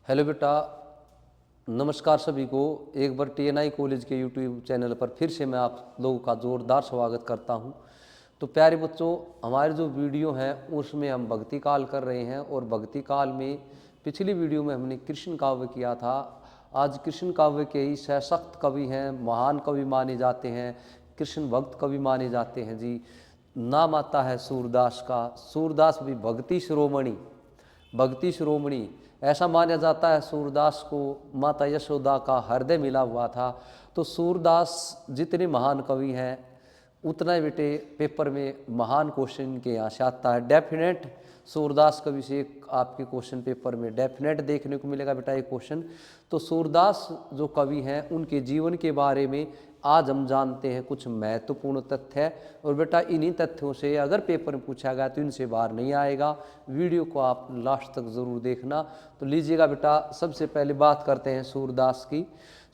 Hello बेटा, नमस्कार सभी को। एक बार टीएनआई कॉलेज के यूट्यूब चैनल पर फिर से मैं आप लोगों का ज़ोरदार स्वागत करता हूं। तो प्यारे बच्चों, हमारे जो वीडियो हैं उसमें हम भक्ति काल कर रहे हैं और भक्ति काल में पिछली वीडियो में हमने कृष्ण काव्य किया था। आज कृष्ण काव्य के ही सशक्त कवि हैं, महान कवि माने जाते हैं, कृष्ण भक्त कवि माने जाते हैं जी। नाम आता है सूरदास का। सूरदास भी भक्ति शिरोमणि ऐसा माना जाता है। सूरदास को माता यशोदा का हृदय मिला हुआ था। तो सूरदास जितने महान कवि हैं उतना ही बेटे पेपर में महान क्वेश्चन के यहाँ से आता है। डेफिनेट सूरदास कवि से आपके क्वेश्चन पेपर में डेफिनेट देखने को मिलेगा बेटा एक क्वेश्चन। तो सूरदास जो कवि हैं उनके जीवन के बारे में आज हम जानते हैं कुछ महत्वपूर्ण तथ्य है। और बेटा इन्हीं तथ्यों से अगर पेपर में पूछा गया तो इनसे बाहर नहीं आएगा। वीडियो को आप लास्ट तक ज़रूर देखना। तो लीजिएगा बेटा, सबसे पहले बात करते हैं सूरदास की।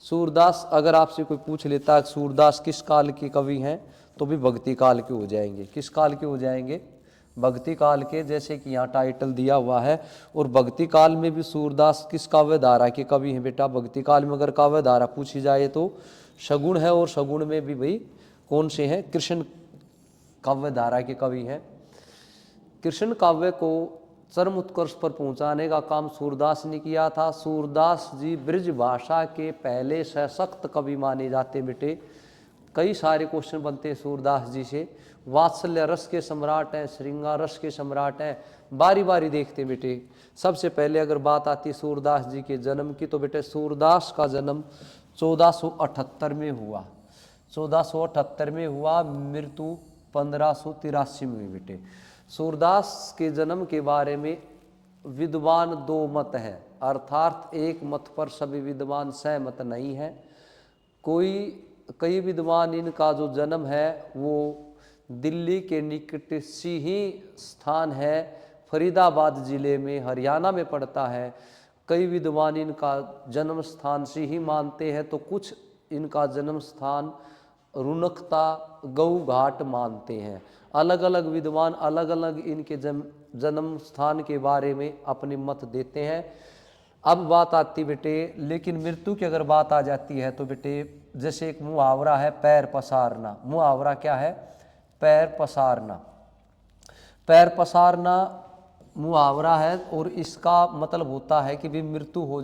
सूरदास अगर आपसे कोई पूछ लेता है सूरदास किस काल के कवि हैं तो भी भक्ति काल के हो जाएंगे। किस काल के हो जाएंगे? भक्ति काल के, जैसे कि यहाँ टाइटल दिया हुआ है। और भक्ति काल में भी सूरदास किस काव्य धारा के कवि हैं बेटा? भक्ति काल में अगर काव्य धारा पूछी जाए तो शगुन है, और शगुन में भी भाई कौन से हैं? कृष्ण काव्य धारा के कवि हैं। कृष्ण काव्य को चरम उत्कर्ष पर पहुंचाने का काम सूरदास ने किया था। सूरदास जी ब्रज भाषा के पहले सशक्त कवि माने जाते बेटे। कई सारे क्वेश्चन बनते हैं सूरदास जी से। वात्सल्य रस के सम्राट हैं, श्रृंगार रस के सम्राट हैं। बारी बारी देखते बेटे। सबसे पहले अगर बात आती है सूरदास जी के जन्म की तो बेटे सूरदास का जन्म 1478 में हुआ। 1478 में हुआ, मृत्यु 1583 में हुई बेटे। सूरदास के जन्म के बारे में विद्वान दो मत हैं, अर्थात एक मत पर सभी विद्वान सहमत नहीं है। कई विद्वान इनका जो जन्म है वो दिल्ली के निकट सिही स्थान है, फरीदाबाद जिले में, हरियाणा में पड़ता है। कई विद्वान इनका जन्म स्थान सिही मानते हैं तो कुछ इनका जन्म स्थान रुनकता गऊ घाट मानते हैं। अलग अलग विद्वान अलग अलग इनके जन्म स्थान के बारे में अपने मत देते हैं। अब बात आती बेटे, लेकिन मृत्यु की अगर बात आ जाती है तो बेटे जैसे एक मुहावरा है पैर पसारना। मुहावरा क्या है? पैर पसारना। पैर पसारना मुहावरा है और इसका मतलब होता है कि भी मृत्यु हो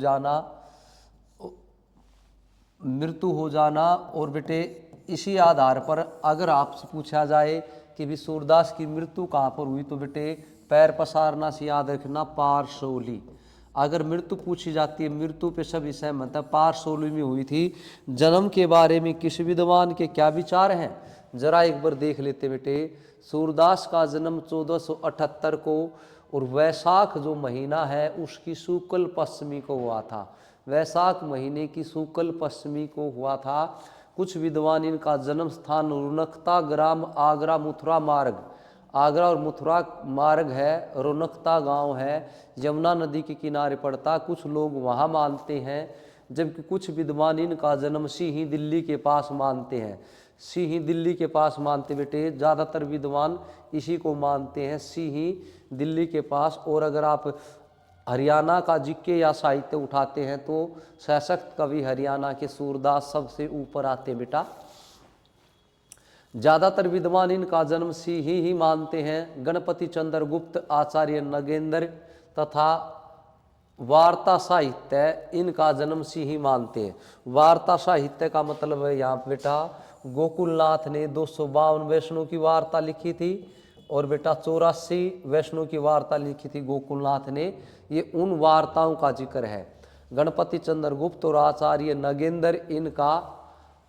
जाना। और बेटे इसी आधार पर अगर आपसे पूछा जाए कि भी सूरदास की मृत्यु कहाँ पर हुई तो बेटे पैर पसारना से याद रखना पारसोली। अगर मृत्यु पूछी जाती है, मृत्यु पे सभी सहमत है, पारसोली में हुई थी। जन्म के बारे में किस विद्वान के क्या विचार हैं जरा एक बार देख लेते बेटे। सूरदास का जन्म 1478 को और वैशाख जो महीना है उसकी शुक्ल पश्चिमी को हुआ था। वैशाख महीने की शुक्ल पश्चिमी को हुआ था। कुछ विद्वान इनका जन्म स्थान रुनकता ग्राम आगरा मथुरा मार्ग, आगरा और मथुरा मार्ग है, रुनकता गांव है, यमुना नदी के किनारे पड़ता। कुछ लोग वहां मानते हैं, जबकि कुछ विद्वान इनका जन्म सिही दिल्ली के पास मानते हैं। सिही दिल्ली के पास मानते बेटे, ज़्यादातर विद्वान इसी को मानते हैं, सिही दिल्ली के पास। और अगर आप हरियाणा का जीके या साहित्य उठाते हैं तो सशक्त कवि हरियाणा के सूरदास सबसे ऊपर आते बेटा। ज़्यादातर विद्वान इनका जन्म सिही ही मानते हैं। गणपति चंद्र गुप्त, आचार्य नगेंद्र तथा वार्ता साहित्य इनका जन्म सिही मानते हैं। वार्ता साहित्य का मतलब है यहाँ बेटा गोकुलनाथ ने 252 वैष्णव की वार्ता लिखी थी और बेटा 84 वैष्णव की वार्ता लिखी थी गोकुलनाथ ने। ये उन वार्ताओं का जिक्र है। गणपति चंद्र गुप्त और आचार्य नगेंद्र इनका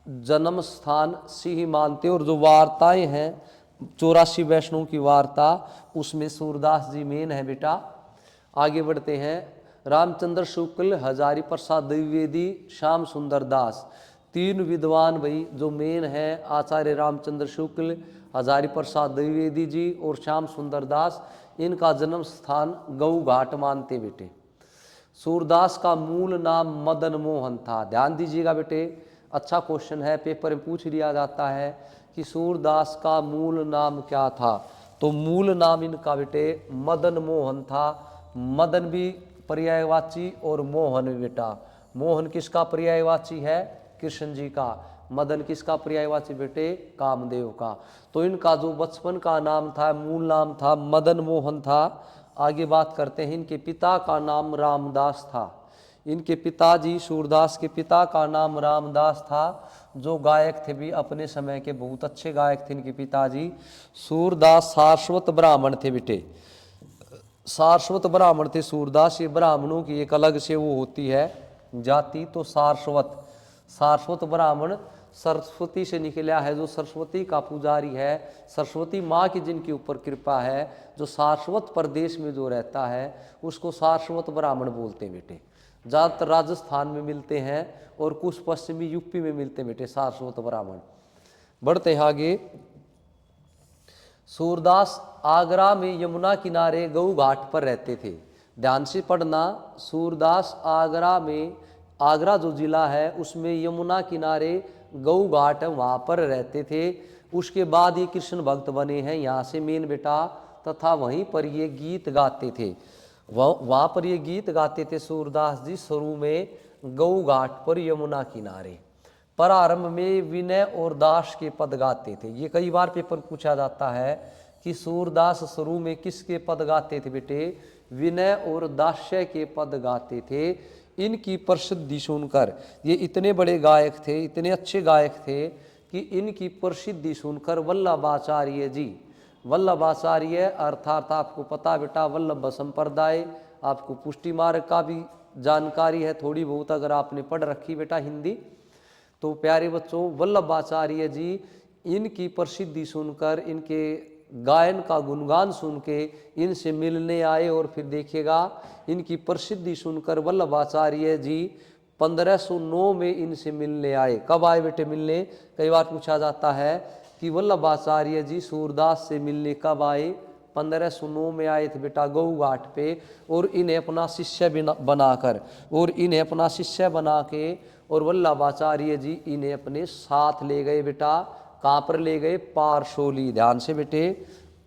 जन्म स्थान सिही मानते। और जो वार्ताएं हैं 84 वैष्णव की वार्ता, उसमें सूरदास जी मेन है बेटा। आगे बढ़ते हैं। रामचंद्र शुक्ल, हजारी प्रसाद द्विवेदी, श्याम सुंदर दास, तीन विद्वान भाई जो मेन है, आचार्य रामचंद्र शुक्ल, हजारी प्रसाद द्विवेदी जी और श्याम सुंदर दास, इनका जन्म स्थान गऊ घाट मानते बेटे। सूरदास का मूल नाम मदन मोहन था। ध्यान दीजिएगा बेटे, अच्छा क्वेश्चन है, पेपर में पूछ लिया जाता है कि सूरदास का मूल नाम क्या था। तो मूल नाम इनका बेटे मदन मोहन था। मदन भी पर्यायवाची और मोहन बेटा। मोहन किसका पर्यायवाची है? कृष्ण जी का। मदन किसका पर्यायवाची बेटे? कामदेव का। तो इनका जो बचपन का नाम था, मूल नाम था मदन मोहन था। आगे बात करते हैं, इनके पिता का नाम रामदास था। इनके पिताजी सूरदास के पिता का नाम रामदास था, जो गायक थे भी अपने समय के बहुत अच्छे गायक थे इनके पिताजी। सूरदास सारस्वत ब्राह्मण थे बेटे, सारस्वत ब्राह्मण थे सूरदास। ये ब्राह्मणों की एक अलग से वो होती है जाति, तो सारस्वत, सारस्वत ब्राह्मण सरस्वती से निकला है, जो सरस्वती का पुजारी है, सरस्वती माँ की जिनके ऊपर कृपा है, जो सारस्वत प्रदेश में जो रहता है उसको सारस्वत ब्राह्मण बोलते हैं बेटे। ज़्यादातर राजस्थान में मिलते हैं और कुछ पश्चिमी यूपी में मिलते हैं बेटे सारस्वत ब्राह्मण। बढ़ते हैं आगे। सूरदास आगरा में यमुना किनारे गऊ घाट पर रहते थे। ध्यान से पढ़ना, सूरदास आगरा में, आगरा जो जिला है उसमें यमुना किनारे गऊ घाट है, वहाँ पर रहते थे। उसके बाद ये कृष्ण भक्त बने हैं यहाँ से मेन बेटा, तथा वहीं पर ये गीत गाते थे। वहाँ पर ये गीत गाते थे सूरदास जी शुरू में गऊ घाट पर यमुना किनारे। प्रारंभ में विनय और दास के पद गाते थे। ये कई बार पेपर पूछा जाता है कि सूरदास शुरू में किसके पद गाते थे बेटे? विनय और दास्य के पद गाते थे। इनकी प्रसिद्धि सुनकर, ये इतने बड़े गायक थे, इतने अच्छे गायक थे कि इनकी प्रसिद्धि सुनकर वल्लभाचार्य जी, वल्लभाचार्य अर्थात आपको पता बेटा वल्लभ संप्रदाय, आपको पुष्टि मार्ग का भी जानकारी है थोड़ी बहुत अगर आपने पढ़ रखी बेटा हिंदी। तो प्यारे बच्चों, वल्लभाचार्य जी इनकी प्रसिद्धि सुनकर, इनके गायन का गुणगान सुन के इनसे मिलने आए, और फिर देखिएगा इनकी प्रसिद्धि सुनकर वल्लभाचार्य जी 1509 में इनसे मिलने आए। कब आए बेटे मिलने? कई बार पूछा जाता है कि वल्लभाचार्य जी सूरदास से मिलने कब आए? 1509 में आए थे बेटा गऊ घाट पे, और इन्हें अपना शिष्य बनाकर, और इन्हें अपना शिष्य बना के और वल्लभाचार्य जी इन्हें अपने साथ ले गए बेटा। कहाँ पर ले गए? पारसोली। ध्यान से बेटे,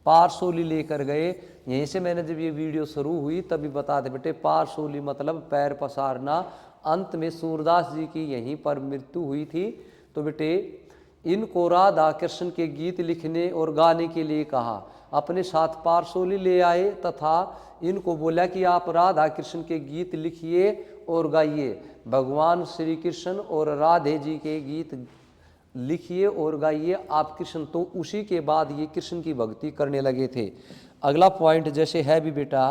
पारसोली लेकर गए। यहीं से मैंने जब ये वीडियो शुरू हुई तभी बता दे बेटे, पारसोली मतलब पैर पसारना। अंत में सूरदास जी की यहीं पर मृत्यु हुई थी। तो बेटे इनको राधा कृष्ण के गीत लिखने और गाने के लिए कहा, अपने साथ पारसोली ले आए तथा इनको बोला कि आप राधा कृष्ण के गीत लिखिए और गाइए। भगवान श्री कृष्ण और राधे जी के गीत लिखिए और गाइए आप कृष्ण। तो उसी के बाद ये कृष्ण की भक्ति करने लगे थे। अगला पॉइंट जैसे है भी बेटा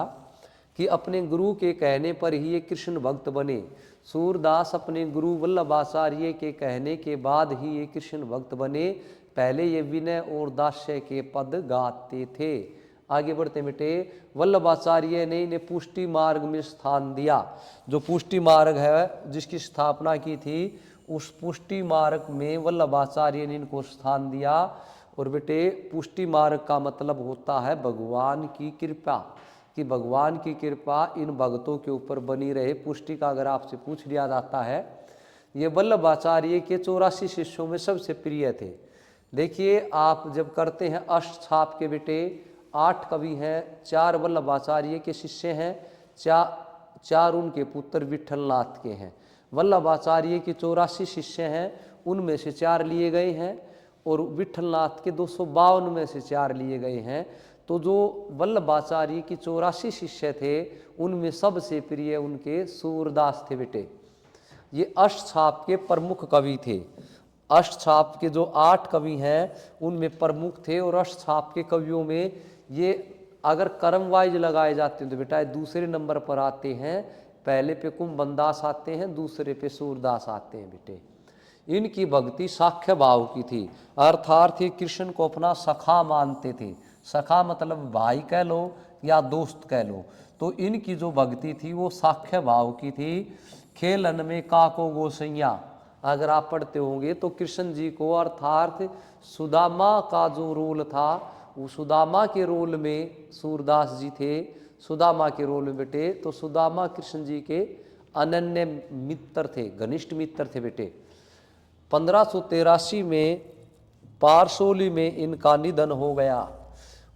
कि अपने गुरु के कहने पर ही ये कृष्ण भक्त बने। सूरदास अपने गुरु वल्लभाचार्य के कहने के बाद ही ये कृष्ण भक्त बने। पहले ये विनय और दास्य के पद गाते थे। आगे बढ़ते बेटे, वल्लभाचार्य ने इन्हें पुष्टि मार्ग में स्थान दिया। जो पुष्टि मार्ग है जिसकी स्थापना की थी, उस पुष्टि मार्ग में वल्लभाचार्य ने इनको स्थान दिया। और बेटे पुष्टि मार्ग का मतलब होता है भगवान की कृपा, कि भगवान की कृपा इन भक्तों के ऊपर बनी रहे। पुष्टि का अगर आपसे पूछ लिया जाता है, ये वल्लभाचार्य के 84 शिष्यों में सबसे प्रिय थे। देखिए आप जब करते हैं अष्ट छाप के बेटे, 8 कवि हैं, 4 वल्लभाचार्य के शिष्य हैं, 4 उनके पुत्र विठलनाथ के हैं। वल्लभाचार्य के 84 शिष्य हैं, उनमें से 4 लिए गए हैं, और विठलनाथ के 252 में से 4 लिए गए हैं। तो जो वल्लभाचार्य की 84 शिष्य थे उनमें सबसे प्रिय उनके सूरदास थे बेटे। ये अष्टछाप के प्रमुख कवि थे। अष्टछाप के जो 8 कवि हैं उनमें प्रमुख थे, और अष्टछाप के कवियों में ये अगर क्रम वाइज लगाए जाते हैं तो बेटा दूसरे नंबर पर आते हैं। पहले पे कुंभनदास आते हैं, दूसरे पे सूरदास आते हैं बेटे। इनकी भक्ति साख्य भाव की थी, अर्थात ये कृष्ण को अपना सखा मानते थे। सखा मतलब भाई कह लो या दोस्त कह लो। तो इनकी जो भक्ति थी वो साख्य भाव की थी। खेलन में काको गोसैया, अगर आप पढ़ते होंगे तो कृष्ण जी को अर्थात सुदामा का जो रोल था, वो सुदामा के रोल में सूरदास जी थे। सुदामा के रोल में बेटे, तो सुदामा कृष्ण जी के अनन्य मित्र थे, घनिष्ठ मित्र थे बेटे। 1583 में पारसोली में इनका निधन हो गया।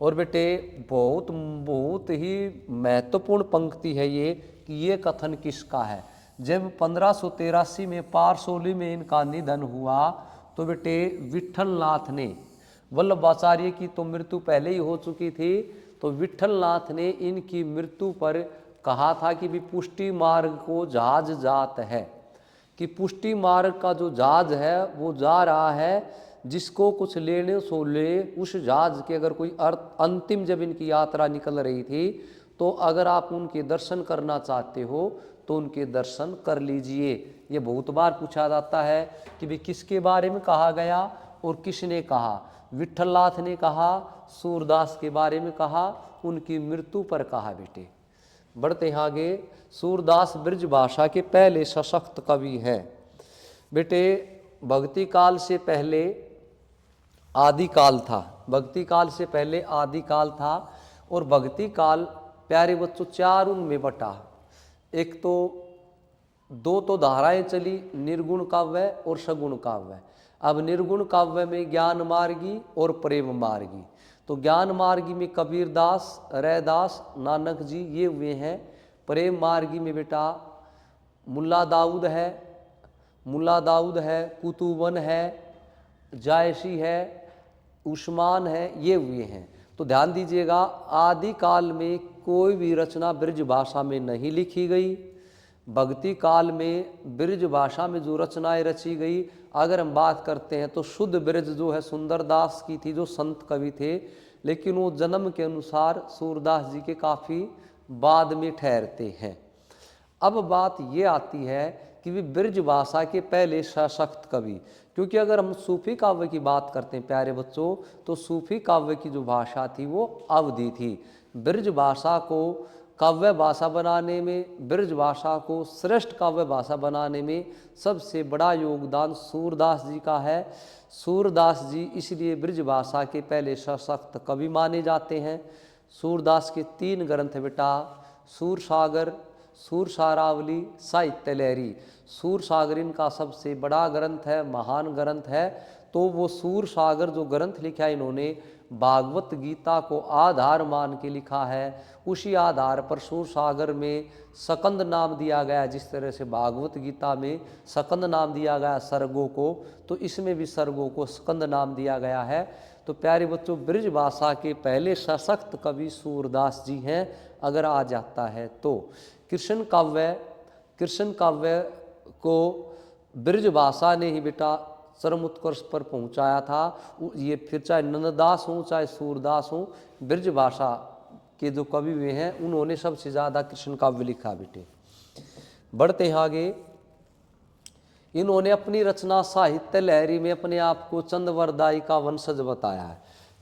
और बेटे बहुत बहुत ही महत्वपूर्ण पंक्ति है ये कि ये कथन किसका है। जब 1583 में पारसोली में इनका निधन हुआ तो बेटे विट्ठलनाथ ने, वल्लभाचार्य की तो मृत्यु पहले ही हो चुकी थी, तो विट्ठलनाथ ने इनकी मृत्यु पर कहा था कि भी पुष्टि मार्ग को जहाज जात है, कि पुष्टि मार्ग का जो जहाज है वो जा रहा है, जिसको कुछ लेने सो ले। उस जहाज के अगर कोई अंतिम जब इनकी यात्रा निकल रही थी तो अगर आप उनके दर्शन करना चाहते हो तो उनके दर्शन कर लीजिए। ये बहुत बार पूछा जाता है कि भी किसके बारे में कहा गया और किसने कहा। विट्ठलनाथ ने कहा, सूरदास के बारे में कहा, उनकी मृत्यु पर कहा। बेटे बढ़ते हैं आगे। सूरदास ब्रज भाषा के पहले सशक्त कवि हैं। बेटे भक्ति काल से पहले आदि काल था, भक्ति काल से पहले आदि काल था। और भक्ति काल प्यारे बच्चों चार उनमें बटा। एक तो दो तो धाराएं चली, निर्गुण काव्य और सगुण काव्य। अब निर्गुण काव्य में ज्ञान मार्गी और प्रेम मार्गी। तो ज्ञान मार्गी में कबीरदास, रैदास, नानक जी ये हुए हैं। प्रेम मार्गी में बेटा मुल्ला दाऊद है, मुल्ला दाऊद है, कुतुबन है, जायसी है, उस्मान है, ये हुए हैं। तो ध्यान दीजिएगा, आदि काल में कोई भी रचना ब्रज भाषा में नहीं लिखी गई। भक्ति काल में ब्रज भाषा में जो रचनाएं रची गई, अगर हम बात करते हैं तो शुद्ध ब्रज जो है सुंदरदास की थी, जो संत कवि थे, लेकिन वो जन्म के अनुसार सूरदास जी के काफ़ी बाद में ठहरते हैं। अब बात ये आती है कि वे ब्रज भाषा के पहले सशक्त कवि, क्योंकि अगर हम सूफी काव्य की बात करते हैं प्यारे बच्चों, तो सूफी काव्य की जो भाषा थी वो अवधी थी। ब्रज भाषा को काव्य भाषा बनाने में, ब्रज भाषा को श्रेष्ठ काव्य भाषा बनाने में सबसे बड़ा योगदान सूरदास जी का है। सूरदास जी इसलिए ब्रज भाषा के पहले सशक्त कवि माने जाते हैं। सूरदास के 3 ग्रंथ बेटा, सूरसागर, सूरसारावली, साहित्य लहरी। सूरसागर इनका सबसे बड़ा ग्रंथ है, महान ग्रंथ है। तो वो सूरसागर जो ग्रंथ लिखा है इन्होंने, भागवत गीता को आधार मान के लिखा है। उसी आधार पर सूरसागर में सकंद नाम दिया गया, जिस तरह से भागवत गीता में सकंद नाम दिया गया सर्गों को, तो इसमें भी सर्गों को स्कंद नाम दिया गया है। तो प्यारे बच्चों, ब्रज भाषा के पहले सशक्त कवि सूरदास जी हैं। अगर आ जाता है तो कृष्ण काव्य को ब्रज भाषा ने ही बेटा चरम उत्कर्ष पर पहुंचाया था। ये फिर चाहे नंददास हों चाहे सूरदास हों, ब्रज भाषा के जो कवि हुए हैं उन्होंने सबसे ज़्यादा कृष्ण काव्य लिखा। बेटे बढ़ते हैं आगे। इन्होंने अपनी रचना साहित्य लहरी में अपने आप को चंद्रवरदाई का वंशज बताया है।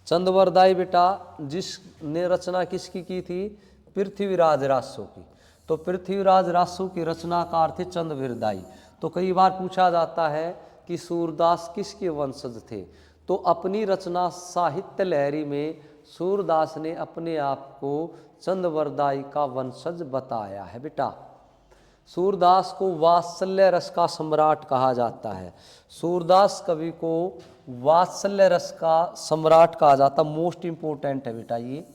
चंद्रवरदाई बेटा जिसने रचना किसकी की थी? पृथ्वीराज रासो की। तो पृथ्वीराज रासो की रचनाकार थे चंद्रवरदाई। तो कई बार पूछा जाता है कि सूरदास किसके वंशज थे, तो अपनी रचना साहित्य लहरी में सूरदास ने अपने आप को चंद्रवरदाई का वंशज बताया है। बेटा सूरदास को वात्सल्य रस का सम्राट कहा जाता है। सूरदास कवि को वात्सल्य रस का सम्राट कहा जाता, मोस्ट इंपोर्टेंट है बेटा ये।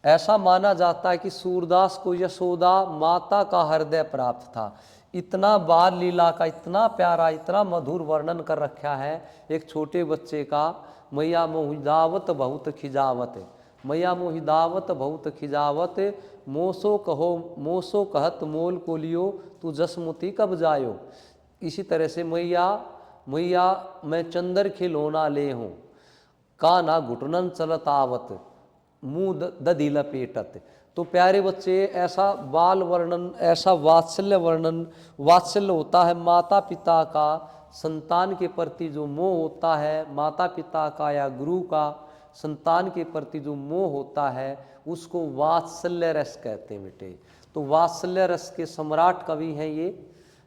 ऐसा माना जाता है कि सूरदास को यशोदा माता का हृदय प्राप्त था। इतना बाल लीला का इतना प्यारा, इतना मधुर वर्णन कर रखा है एक छोटे बच्चे का। मैया मोहिदावत बहुत खिजावत, मैया मोहिदावत बहुत खिजावत, मोसो कहत मोल को लियो, तू जसमुती कब जायो। इसी तरह से मैया मैं चंदर खिलौना ले हूँ, काना घुटनन चलत आवत, मुँह दधी लपेटत। तो प्यारे बच्चे ऐसा बाल वर्णन, ऐसा वात्सल्य होता है। माता पिता का संतान के प्रति जो मोह होता है, माता पिता का या गुरु का संतान के प्रति जो मोह होता है, उसको वात्सल्य रस कहते हैं बेटे। तो वात्सल्य रस के सम्राट कवि हैं ये।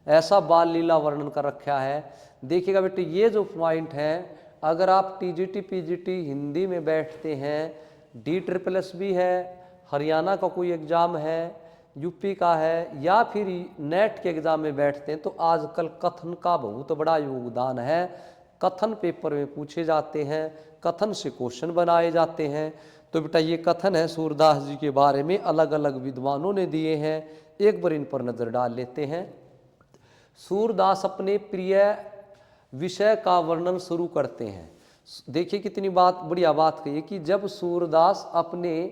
ऐसा बाल लीला वर्णन कर रखा है। देखिएगा बेटे, ये जो पॉइंट है, अगर आप टीजीटी पीजीटी हिंदी में बैठते हैं, DSSS भी है, हरियाणा का कोई एग्ज़ाम है, यूपी का है, या फिर नेट के एग्ज़ाम में बैठते हैं, तो आजकल कथन का बहुत बड़ा योगदान है। कथन पेपर में पूछे जाते हैं, कथन से क्वेश्चन बनाए जाते हैं। तो बेटा ये कथन है सूरदास जी के बारे में, अलग अलग विद्वानों ने दिए हैं, एक बार इन पर नजर डाल लेते हैं। सूरदास अपने प्रिय विषय का वर्णन शुरू करते हैं। देखिए कितनी बात, बढ़िया बात कही कि जब सूरदास अपने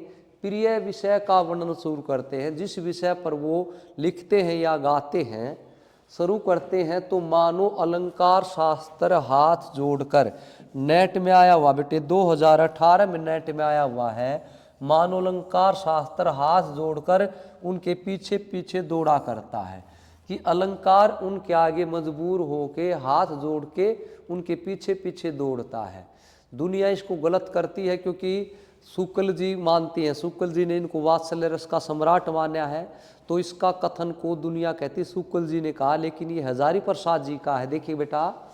प्रिय विषय का वर्णन शुरू करते हैं, जिस विषय पर वो लिखते हैं या गाते हैं, शुरू करते हैं, तो मानो अलंकार शास्त्र हाथ जोड़कर, नेट में आया हुआ बेटे 2018 में नेट में आया हुआ है, मानो अलंकार शास्त्र हाथ जोड़कर उनके पीछे पीछे दौड़ा करता है, कि अलंकार उनके आगे मजबूर होके हाथ जोड़ के उनके पीछे पीछे दौड़ता है। दुनिया इसको गलत करती है, क्योंकि शुक्ल जी मानती हैं, शुक्ल जी ने इनको वात्सल्य रस का सम्राट माना है, तो इसका कथन को दुनिया कहती, शुक्ल जी ने कहा, लेकिन ये हजारी प्रसाद जी का है। देखिए बेटा,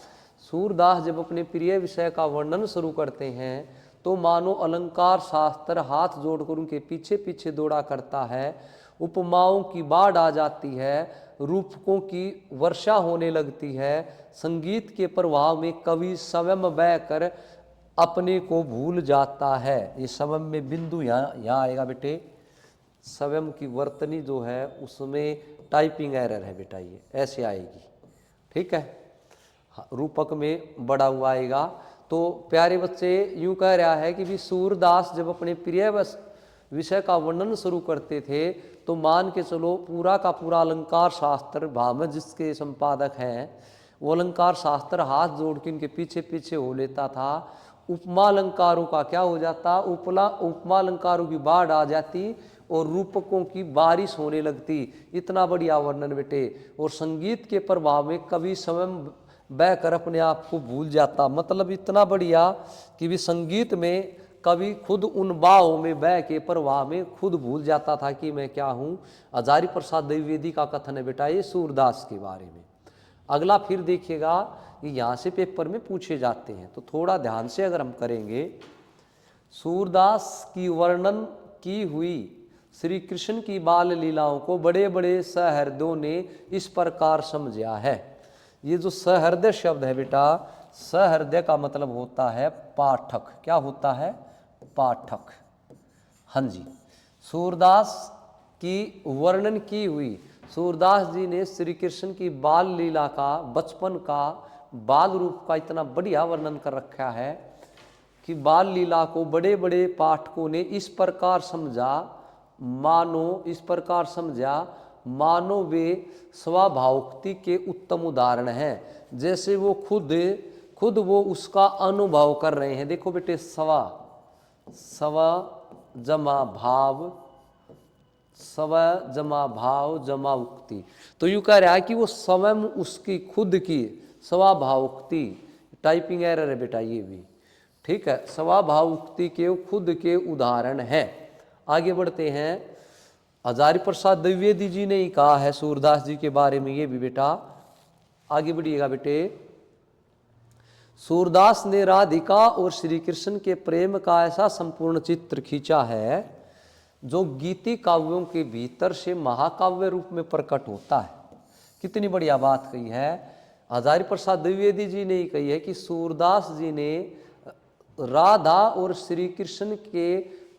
सूरदास जब अपने प्रिय विषय का वर्णन शुरू करते हैं, तो मानो अलंकार शास्त्र हाथ जोड़कर उनके पीछे पीछे दौड़ा करता है, उपमाओं की बाढ़ आ जाती है, रूपकों की वर्षा होने लगती है, संगीत के प्रभाव में कवि स्वयं बहकर अपने को भूल जाता है। ये स्वयं में बिंदु यहाँ आएगा बेटे, स्वयं की वर्तनी जो है उसमें टाइपिंग एरर है बेटा, ये ऐसे आएगी, ठीक है, रूपक में बड़ा हुआ आएगा। तो प्यारे बच्चे यूं कह रहा है कि भी सूरदास जब अपने प्रिय विषय का वर्णन शुरू करते थे, तो मान के चलो पूरा का पूरा अलंकार शास्त्र, भामज जिसके संपादक हैं, वो अलंकार शास्त्र हाथ जोड़ के इनके पीछे पीछे हो लेता था। उपमा अलंकारों का क्या हो जाता, उपमा अलंकारों की बाढ़ आ जाती और रूपकों की बारिश होने लगती। इतना बढ़िया वर्णन बेटे। और संगीत के प्रभाव में कवि स्वयं बहकर अपने आप को भूल जाता, मतलब इतना बढ़िया कि भी संगीत में कवि खुद उन बाहों में बह के प्रवाह में खुद भूल जाता था कि मैं क्या हूँ। हजारी प्रसाद द्विवेदी का कथन है बेटा ये सूरदास के बारे में। अगला फिर देखिएगा, ये यहाँ से पेपर में पूछे जाते हैं, तो थोड़ा ध्यान से अगर हम करेंगे, सूरदास की वर्णन की हुई श्री कृष्ण की बाल लीलाओं को बड़े बड़े सहृदयों ने इस प्रकार समझा है। ये जो सहृदय शब्द है बेटा, सहृदय का मतलब होता है पाठक। क्या होता है? पाठक। हाँ जी, सूरदास की वर्णन की हुई, सूरदास जी ने श्री कृष्ण की बाल लीला का, बचपन का, बाल रूप का इतना बढ़िया वर्णन कर रखा है कि बाल लीला को बड़े बड़े पाठकों ने इस प्रकार समझा, मानो वे स्वभावोक्ति के उत्तम उदाहरण हैं। जैसे वो खुद वो उसका अनुभव कर रहे हैं। देखो बेटे, स्व जमा भाव जमा उक्ति, तो यूं कह रहा है कि वो स्वयं उसकी खुद की स्वभावोक्ति, टाइपिंग एरर है बेटा ये भी, ठीक है, स्वभावोक्ति के खुद के उदाहरण हैं। आगे बढ़ते हैं, हजारी प्रसाद द्विवेदी जी ने ही कहा है सूरदास जी के बारे में ये भी बेटा। आगे बढ़िएगा बेटे। सूरदास ने राधिका और श्री कृष्ण के प्रेम का ऐसा संपूर्ण चित्र खींचा है जो गीति काव्यों के भीतर से महाकाव्य रूप में प्रकट होता है। कितनी बढ़िया बात कही है, हजारी प्रसाद द्विवेदी जी ने ही कही है कि सूरदास जी ने राधा और श्री कृष्ण के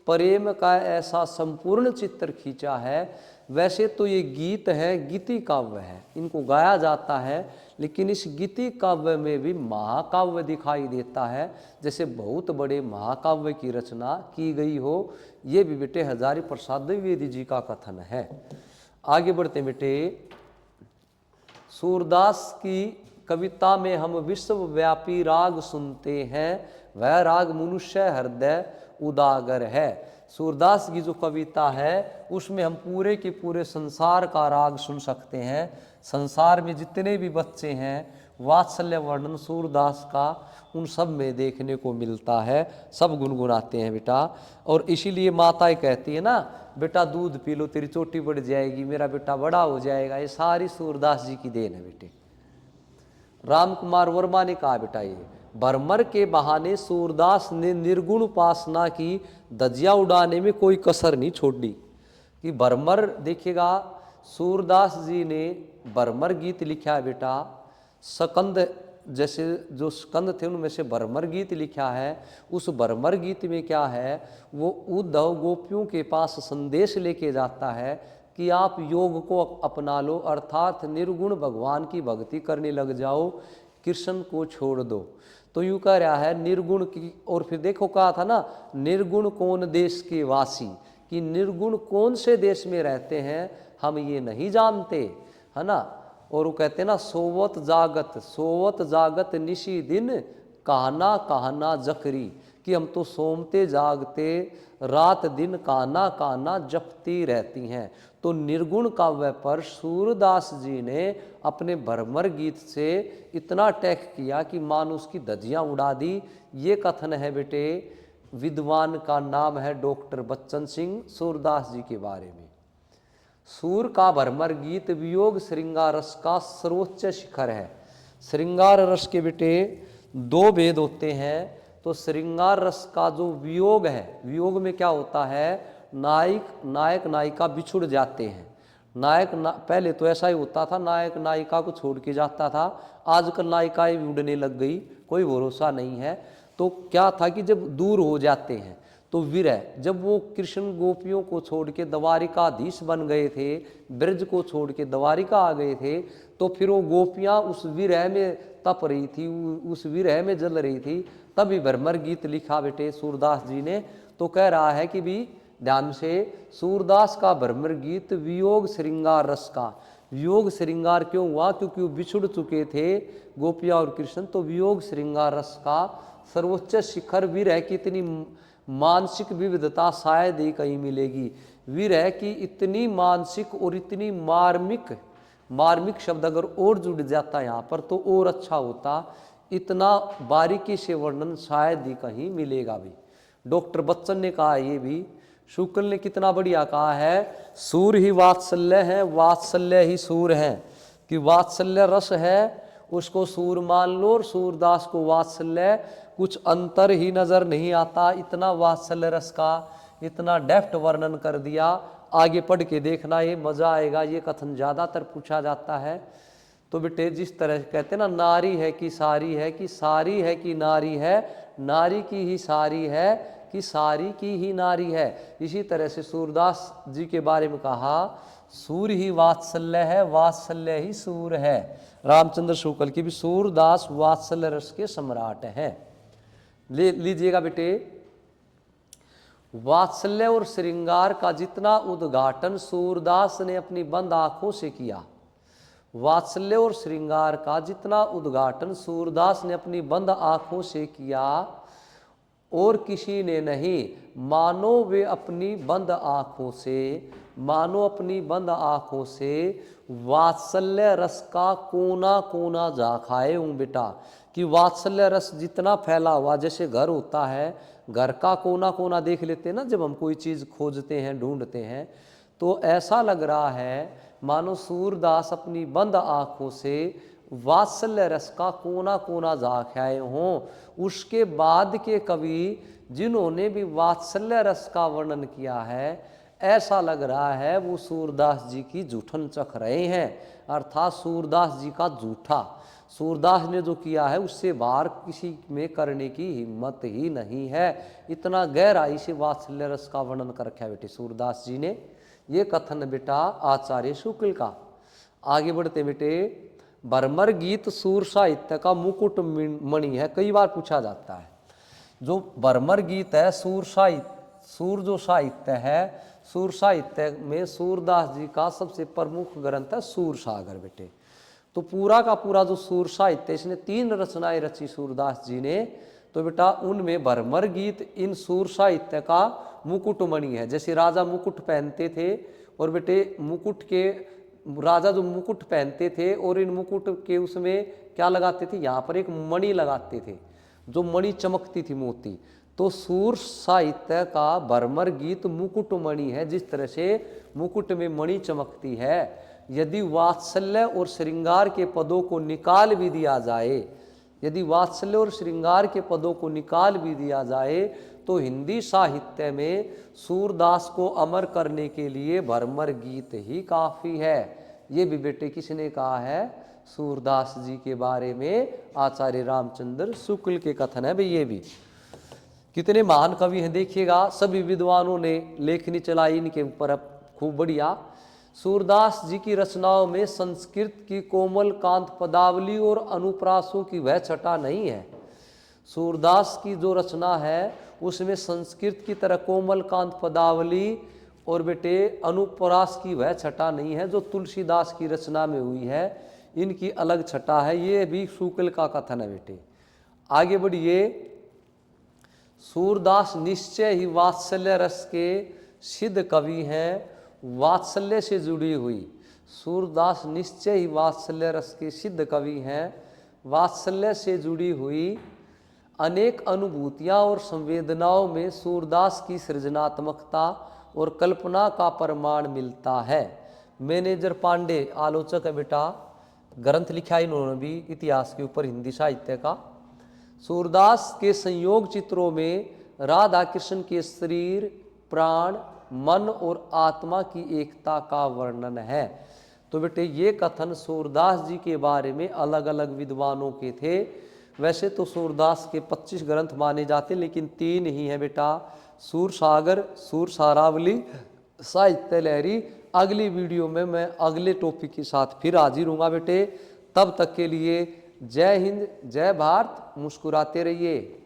प्रेम का ऐसा संपूर्ण चित्र खींचा है। वैसे तो ये गीत है, गीति काव्य है, इनको गाया जाता है, लेकिन इस गीति काव्य में भी महाकाव्य दिखाई देता है, जैसे बहुत बड़े महाकाव्य की रचना की गई हो। ये भी बेटे हजारी प्रसाद द्विवेदी जी का कथन है। आगे बढ़ते बेटे, सूरदास की कविता में हम विश्वव्यापी राग सुनते हैं, वह राग मनुष्य हृदय उदागर है। सूरदास की जो कविता है उसमें हम पूरे के पूरे संसार का राग सुन सकते हैं। संसार में जितने भी बच्चे हैं, वात्सल्य वर्णन सूरदास का उन सब में देखने को मिलता है, सब गुनगुनाते हैं बेटा। और इसीलिए माताएं कहती है ना, बेटा दूध पी लो तेरी चोटी बढ़ जाएगी, मेरा बेटा बड़ा हो जाएगा। ये सारी सूरदास जी की देन है बेटे। राम कुमार वर्मा ने कहा बेटा, ये भरमर के बहाने सूरदास ने निर्गुण उपासना की, धज्जियां उड़ाने में कोई कसर नहीं छोड़ी। कि भरमर देखिएगा, सूरदास जी ने भरमर गीत लिखा है बेटा। स्कंद जैसे जो स्कंद थे उनमें से भ्रमर गीत लिखा है, उस भ्रमर गीत में क्या है, वो उद्धव गोपियों के पास संदेश लेके जाता है कि आप योग को अपना लो, अर्थात निर्गुण भगवान की भक्ति करने लग जाओ, कृष्ण को छोड़ दो। तो यूँ कह रहा है निर्गुण की। और फिर देखो कहा था ना, निर्गुण कौन देश के वासी, कि निर्गुण कौन से देश में रहते हैं हम ये नहीं जानते, है ना। और वो कहते हैं ना, सोवत जागत निशी दिन, कहना कहना जकरी, कि हम तो सोमते जागते रात दिन काना काना जपती रहती हैं। तो निर्गुण काव्य पर सूरदास जी ने अपने भ्रमर गीत से इतना अटैक किया कि मानो उसकी धज्जियां उड़ा दी। ये कथन है बेटे, विद्वान का नाम है डॉक्टर बच्चन सिंह, सूरदास जी के बारे में। सूर का भ्रमर गीत वियोग श्रृंगार रस का सर्वोच्च शिखर है। श्रृंगार रस के बेटे दो भेद होते हैं। तो श्रृंगार रस का जो वियोग है, वियोग में क्या होता है, नायक नायिका बिछुड़ जाते हैं। पहले तो ऐसा ही होता था, नायक नायिका को छोड़ के जाता था। आजकल नायिकाएं भी उड़ने लग गई, कोई भरोसा नहीं है। तो क्या था कि जब दूर हो जाते हैं तो विरह, जब वो कृष्ण गोपियों को छोड़ के द्वारिकाधीश बन गए थे, ब्रज को छोड़ के द्वारिका आ गए थे, तो फिर वो गोपियाँ उस विरह में तप रही थी, उस विरह में जल रही थी। तभी भ्रमर गीत लिखा बेटे सूरदास जी ने। तो कह रहा है कि भी ध्यान से, सूरदास का भ्रमर गीत वियोग श्रृंगार रस का। वियोग श्रृंगार क्यों हुआ, क्योंकि वो बिछुड़ चुके थे गोपिया और कृष्ण। तो वियोग श्रृंगार रस का सर्वोच्च शिखर विरह की इतनी मानसिक विविधता शायद ही कहीं मिलेगी। विरह की इतनी मानसिक और इतनी मार्मिक शब्द अगर और जुड़ जाता यहाँ पर तो और अच्छा होता। इतना बारीकी से वर्णन शायद ही कहीं मिलेगा भी। डॉक्टर बच्चन ने कहा ये भी, शुक्ल ने कितना बढ़िया कहा है, सूर ही वात्सल्य है, वात्सल्य ही सूर है। कि वात्सल्य रस है उसको सूर मान लो, और सूरदास को वात्सल्य, कुछ अंतर ही नजर नहीं आता। इतना वात्सल्य रस का इतना डेप्थ वर्णन कर दिया। आगे पढ़ के देखना, ये मजा आएगा। ये कथन ज्यादातर पूछा जाता है। तो बेटे जिस तरह कहते हैं ना, नारी है कि सारी है, कि सारी है कि नारी है, नारी की ही सारी है कि सारी की ही नारी है। इसी तरह से सूरदास जी के बारे में कहा, सूर ही वात्सल्य है, वात्सल्य ही सूर है। रामचंद्र शुक्ल की भी सूरदास वात्सल्य रस के सम्राट हैं। ले लीजिएगा बेटे, वात्सल्य और श्रृंगार का जितना उद्घाटन सूरदास ने अपनी बंद आंखों से किया, वात्सल्य और श्रृंगार का जितना उद्घाटन सूरदास ने अपनी बंद आंखों से किया और किसी ने नहीं। मानो वे अपनी बंद आंखों से, मानो अपनी बंद आंखों से वात्सल्य रस का कोना कोना जा खाए हूँ बेटा। कि वात्सल्य रस जितना फैला हुआ, जैसे घर होता है, घर का कोना कोना देख लेते हैं ना जब हम कोई चीज़ खोजते हैं, ढूंढते हैं, तो ऐसा लग रहा है मानो सूरदास अपनी बंद आंखों से वात्सल्य रस का कोना कोना झाँक आए हों। उसके बाद के कवि जिन्होंने भी वात्सल्य रस का वर्णन किया है, ऐसा लग रहा है वो सूरदास जी की जूठन चख रहे हैं, अर्थात सूरदास जी का जूठा। सूरदास ने जो किया है उससे बाहर किसी में करने की हिम्मत ही नहीं है। इतना गहराई से वात्सल्य रस का वर्णन कर रखा है बेटे सूरदास जी ने। ये कथन बेटा आचार्य शुक्ल का। आगे बढ़ते बेटे, भ्रमर गीत सूर साहित्य का मुकुट मणि है। कई बार पूछा जाता है, जो भ्रमर गीत है सूर जो साहित्य है, सूर साहित्य में सूरदास जी का सबसे प्रमुख ग्रंथ है सूर सागर बेटे। तो पूरा का पूरा जो सूर साहित्य, इसने 3 रचनाएं रची सूरदास जी ने। तो बेटा उनमें भ्रमर गीत इन सूर साहित्य का मुकुटमणि है। जैसे राजा मुकुट पहनते थे, और बेटे मुकुट के राजा जो मुकुट पहनते थे और इन मुकुट के उसमें क्या लगाते थे, यहाँ पर एक मणि लगाते थे, जो मणि चमकती थी मोती। तो सूर साहित्य का भ्रमर गीत मुकुटमणि है। जिस तरह से मुकुट में मणि चमकती है, यदि वात्सल्य और श्रृंगार के पदों को निकाल भी दिया जाए, यदि वात्सल्य और श्रृंगार के पदों को निकाल भी दिया जाए, तो हिंदी साहित्य में सूरदास को अमर करने के लिए भ्रमर गीत ही काफ़ी है। ये भी बेटे किसने कहा है, सूरदास जी के बारे में आचार्य रामचंद्र शुक्ल के कथन है भाई। ये भी कितने महान कवि हैं देखिएगा, सभी विद्वानों ने लेखनी चलाई इनके ऊपर, अब खूब बढ़िया। सूरदास जी की रचनाओं में संस्कृत की कोमल कांत पदावली और अनुप्रासों की वह छटा नहीं है। सूरदास की जो रचना है उसमें संस्कृत की तरह कोमल कांत पदावली और बेटे अनुप्रास की वह छटा नहीं है जो तुलसीदास की रचना में हुई है। इनकी अलग छटा है, ये भी शुक्ल का कथन है बेटे। आगे बढ़िए। सूरदास निश्चय ही वात्सल्य रस के सिद्ध कवि हैं, वात्सल्य से जुड़ी हुई। सूरदास निश्चय ही वात्सल्य रस के सिद्ध कवि हैं, वात्सल्य से जुड़ी हुई अनेक अनुभूतियाँ और संवेदनाओं में सूरदास की सृजनात्मकता और कल्पना का प्रमाण मिलता है। मैनेजर पांडे आलोचक है बेटा, ग्रंथ लिखा इन्होंने भी इतिहास के ऊपर हिंदी साहित्य का। सूरदास के संयोग चित्रों में राधा कृष्ण के शरीर, प्राण, मन और आत्मा की एकता का वर्णन है। तो बेटे ये कथन सूरदास जी के बारे में अलग अलग विद्वानों के थे। वैसे तो सूरदास के 25 ग्रंथ माने जाते, लेकिन 3 ही हैं बेटा, सूरसागर, सूरसारावली, साहित्य लहरी। अगली वीडियो में मैं अगले टॉपिक के साथ फिर हाजिर हूँगा बेटे। तब तक के लिए जय हिंद, जय भारत, मुस्कुराते रहिए।